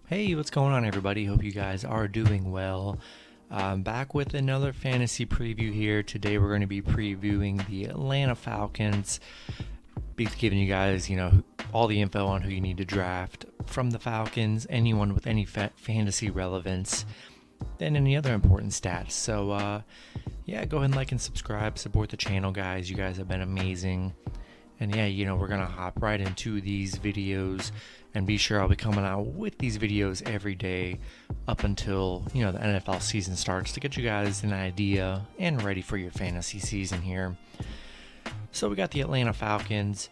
Hey, what's going on, everybody? Hope you guys are doing well. Back with another fantasy preview here. Today, we're going to be previewing the Atlanta Falcons. Be giving you guys, all the info on who you need to draft from the Falcons, anyone with any fantasy relevance, and any other important stats. So, go ahead and like and subscribe. Support the channel, guys. You guys have been amazing. And we're going to hop right into these videos, and be sure I'll be coming out with these videos every day up until, the NFL season starts to get you guys an idea and ready for your fantasy season here. So we got the Atlanta Falcons.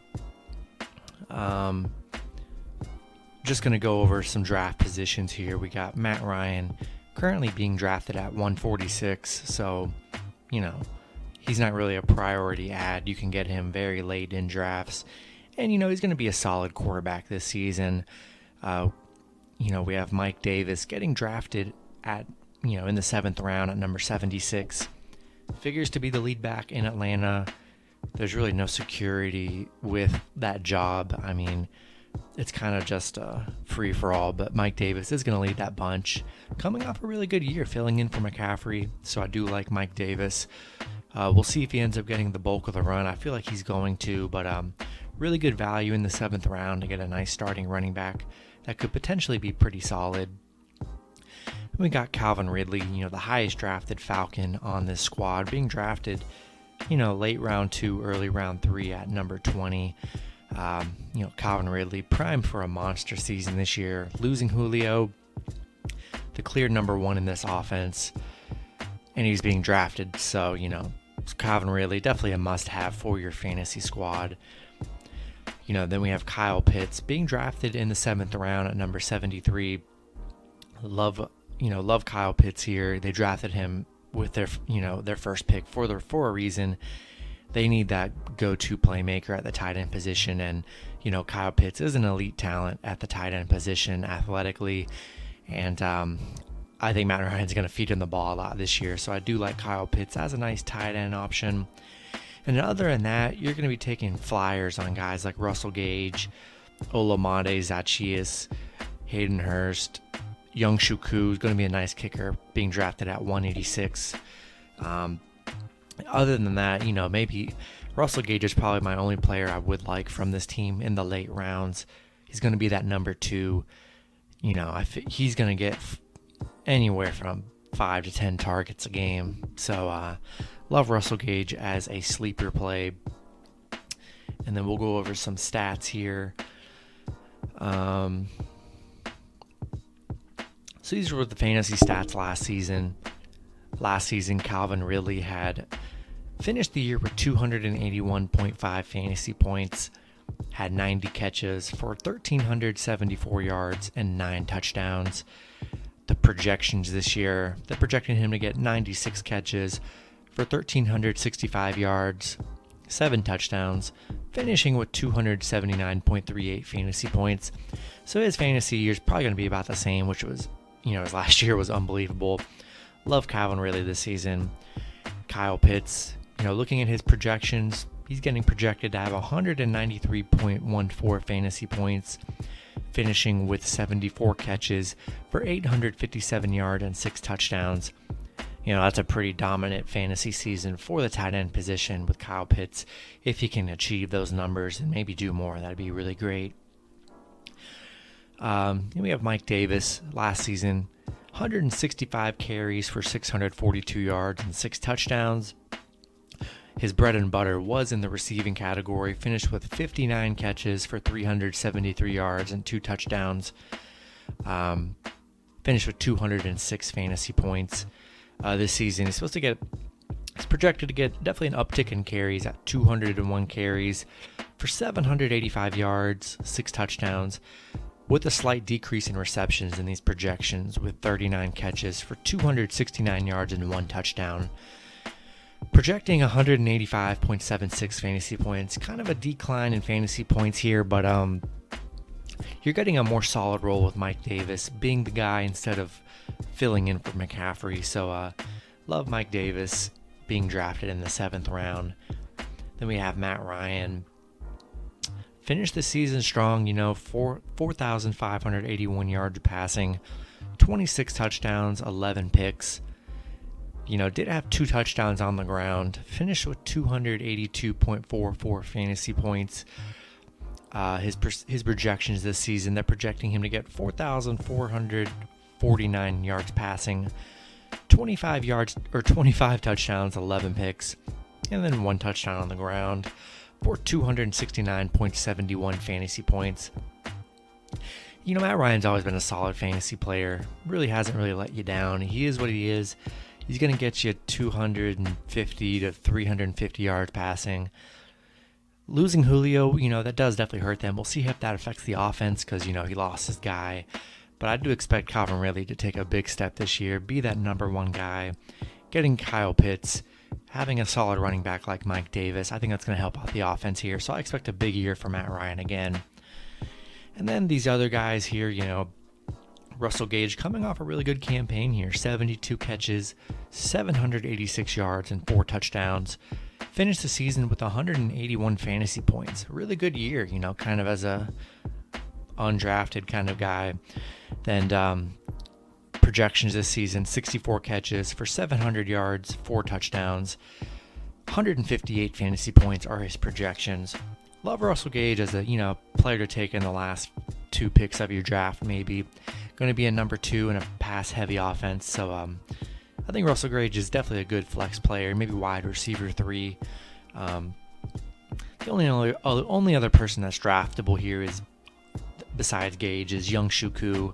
Just going to go over some draft positions here. We got Matt Ryan currently being drafted at 146. So, he's not really a priority ad. You can get him very late in drafts. And, he's going to be a solid quarterback this season. We have Mike Davis getting drafted at, in the 7th round at number 76. Figures to be the lead back in Atlanta. There's really no security with that job. I mean, it's kind of just a free-for-all. But Mike Davis is going to lead that bunch. Coming off a really good year, filling in for McCaffrey. So I do like Mike Davis. We'll see if he ends up getting the bulk of the run. I feel like he's going to, but really good value in the 7th round to get a nice starting running back that could potentially be pretty solid. We got Calvin Ridley, the highest drafted Falcon on this squad, being drafted, late round 2, early round 3 at number 20. Calvin Ridley primed for a monster season this year, losing Julio, the clear number 1 in this offense, and he's being drafted. So, Calvin Ridley, definitely a must-have for your fantasy squad. Then we have Kyle Pitts being drafted in the 7th round at number 73. Love Kyle Pitts here. They drafted him with their first pick for a reason. They need that go-to playmaker at the tight end position, and Kyle Pitts is an elite talent at the tight end position athletically, and I think Matt Ryan's going to feed him the ball a lot this year, so I do like Kyle Pitts as a nice tight end option. And other than that, you're going to be taking flyers on guys like Russell Gage, Olamide Zaccheaus, Hayden Hurst, Young Shuku is going to be a nice kicker, being drafted at 186. Other than that, maybe Russell Gage is probably my only player I would like from this team in the late rounds. He's going to be that number 2. He's going to get anywhere from 5 to 10 targets a game. So, love Russell Gage as a sleeper play. And then we'll go over some stats here. So these were the fantasy stats last season. Last season, Calvin Ridley had finished the year with 281.5 fantasy points, had 90 catches for 1,374 yards and 9 touchdowns. The projections this year, they're projecting him to get 96 catches for 1,365 yards, 7 touchdowns, finishing with 279.38 fantasy points. So his fantasy year is probably going to be about the same, which was, his last year was unbelievable. Love Calvin Ridley this season. Kyle Pitts, looking at his projections, he's getting projected to have 193.14 fantasy points, finishing with 74 catches for 857 yards and 6 touchdowns. That's a pretty dominant fantasy season for the tight end position with Kyle Pitts. If he can achieve those numbers and maybe do more, that'd be really great. We have Mike Davis last season, 165 carries for 642 yards and 6 touchdowns. His bread and butter was in the receiving category, finished with 59 catches for 373 yards and 2 touchdowns. Finished with 206 fantasy points. This season, he's projected to get definitely an uptick in carries at 201 carries for 785 yards, 6 touchdowns, with a slight decrease in receptions in these projections with 39 catches for 269 yards and 1 touchdown. Projecting 185.76 fantasy points, kind of a decline in fantasy points here, but you're getting a more solid role with Mike Davis being the guy instead of filling in for McCaffrey. So love Mike Davis being drafted in the 7th round. Then we have Matt Ryan, Finished the season strong, 4,581 yards passing, 26 touchdowns, 11 picks. Did have 2 touchdowns on the ground. Finished with 282.44 fantasy points. His projections this season, they're projecting him to get 4,449 yards passing, 25 touchdowns, 11 picks, and then 1 touchdown on the ground for 269.71 fantasy points. Matt Ryan's always been a solid fantasy player. Really hasn't really let you down. He is what he is. He's going to get you 250 to 350 yards passing. Losing Julio, that does definitely hurt them. We'll see if that affects the offense because, he lost his guy. But I do expect Calvin Ridley to take a big step this year, be that number 1 guy. Getting Kyle Pitts, having a solid running back like Mike Davis, I think that's going to help out the offense here. So I expect a big year for Matt Ryan again. And then these other guys here, Russell Gage coming off a really good campaign here. 72 catches, 786 yards, and 4 touchdowns. Finished the season with 181 fantasy points. Really good year, kind of as a undrafted kind of guy. Then projections this season, 64 catches for 700 yards, 4 touchdowns. 158 fantasy points are his projections. Love Russell Gage as a, player to take in the last 2 picks of your draft, maybe. Going to be a number 2 in a pass-heavy offense. So I think Russell Gage is definitely a good flex player, maybe wide receiver 3. The only other person that's draftable here is, besides Gage, is Young Shuku.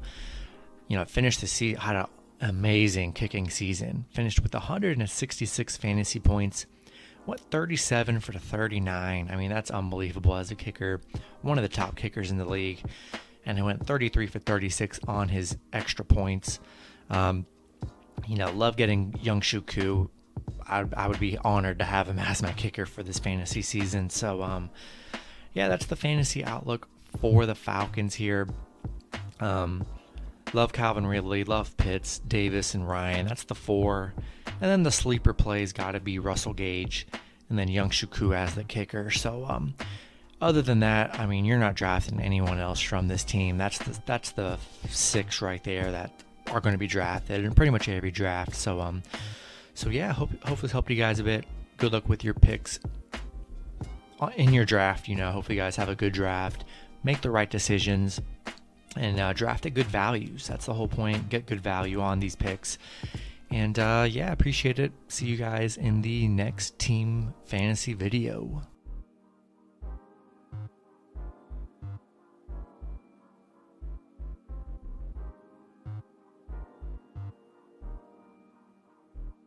Finished the season, had an amazing kicking season. Finished with 166 fantasy points. 37 for 39. I mean, that's unbelievable as a kicker. One of the top kickers in the league. And he went 33 for 36 on his extra points. Love getting Young Shuku. I would be honored to have him as my kicker for this fantasy season. So, that's the fantasy outlook for the Falcons here. Love Calvin Ridley, love Pitts, Davis, and Ryan. That's the 4. And then the sleeper plays got to be Russell Gage and then Young Shuku as the kicker. So, other than that, I mean, you're not drafting anyone else from this team. That's the 6 right there that are going to be drafted in pretty much every draft. So hope this helped you guys a bit. Good luck with your picks in your draft. Hopefully you guys have a good draft, make the right decisions, and draft at good values. That's the whole point. Get good value on these picks. And appreciate it. See you guys in the next team fantasy video.